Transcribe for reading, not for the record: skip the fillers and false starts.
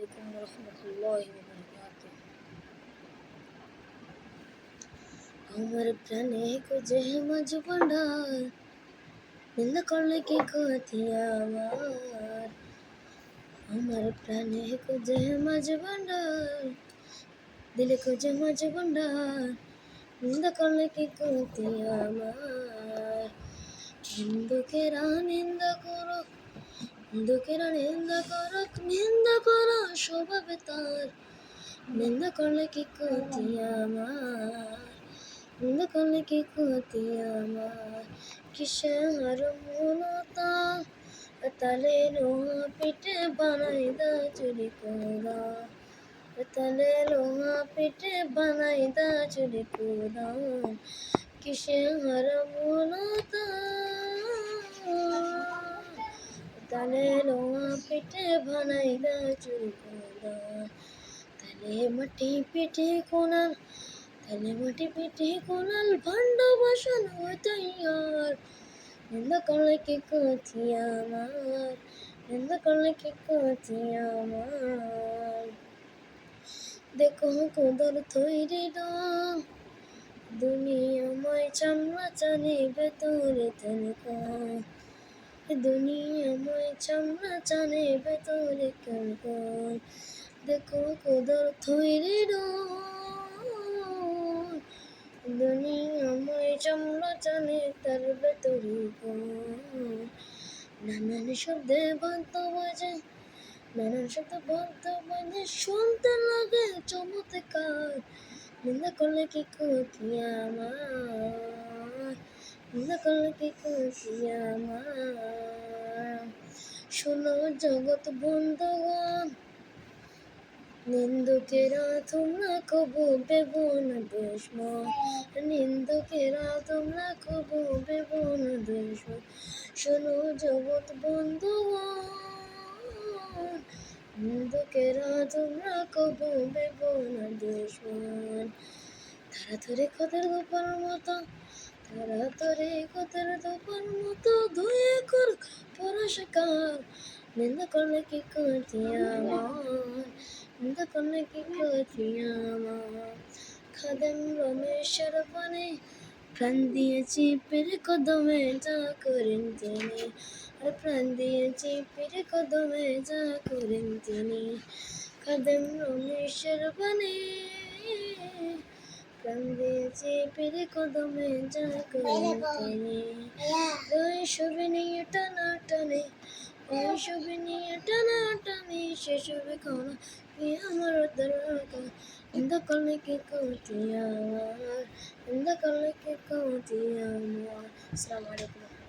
عليكم ورحمة الله وبركاته। আমার প্রাণে খুঁজে মাঝ ভান্ডার নিন্দা করলে কি ক্ষতি আমার প্রাণে খুঁজে মাঝ ভান্ডার দিলে খুঁজে মাঝ ভান্ডার নিন্দা করলে কি ক্ষতি আমার হিন্দুকেরা নিন্দা করো হিন্দুকেরা নিন্দা করো স্বভাবে তার নিন্দা করলে কি ক্ষতি আমার নিন্দা করলে কি ক্ষতি আমার কিসের মূলতা তালে লোহা পিঠে বানাই দা চুরি কোদা তালে লোহা পিঠে বানাই দা চুরি কোদা কিসের মূলতা তালে লোহা পিঠে বানাই দা চুরি কোদা তালে মাটি পিঠে কোনাল তালে মাটি পিঠে কোনাল ভান্ড বসানো তৈয়ার নিন্দা করলে কি ক্ষতি আমার নিন্দা করলে কি ক্ষতি আমার দেখো কোদর তৈরি দাম দুনিয়াময় চামড়া চানে ভেতরে তেলকা দুনিয়াময় চামড়া চানে ভেতরে তেলকা দেখো কোদর তৈরি দাম দুনিয়াময় চামড়া চানে তার ভেতরে নানান শব্দে বাদ্য বাজে নানান শব্দ বাদ্য বাজে শুনতে লাগে চমৎকার নিন্দা করলে কি ক্ষতি আমার নিন্দা করলে কি ক্ষতি আমার শোনো জগৎ বন্ধুগণ নিন্দুকেরা তোমরা কবু দেব না দুশ্মন নিন্দুকেরা তোমরা কবু দেব না দুশ্মন শোনো জগৎ বন্ধুগণ নিন্দুকেরা তোমরা কবু দেব না দুশ্মন তারা তোরে খদের গোপার মতো তারা তোরে খদের গোপার মতো ধুয়ে কর পরস্কার নিন্দা করলে কি ক্ষতি আমার নিন্দা করলে কি ক্ষতি আমার খাদেম রমেশের পানে প্রাণ দিয়েছি পেরে কদমে যা করেন তিনি আর প্রাণ দিয়েছি পেরে কদমে যা করেন তিনি খাদেম রমেশের পানে প্রাণ দিয়েছি পেরে কদমে যা করেন তিনি শোভে নিয়ে টানা টানে শোভে নিয়ে টানা টানে সেসবে খাওয়া আমার দরকার নিন্দা করলে কি ক্ষতি আমার নিন্দা করলে কি ক্ষতি আমার। আসসালামু আলাইকুম।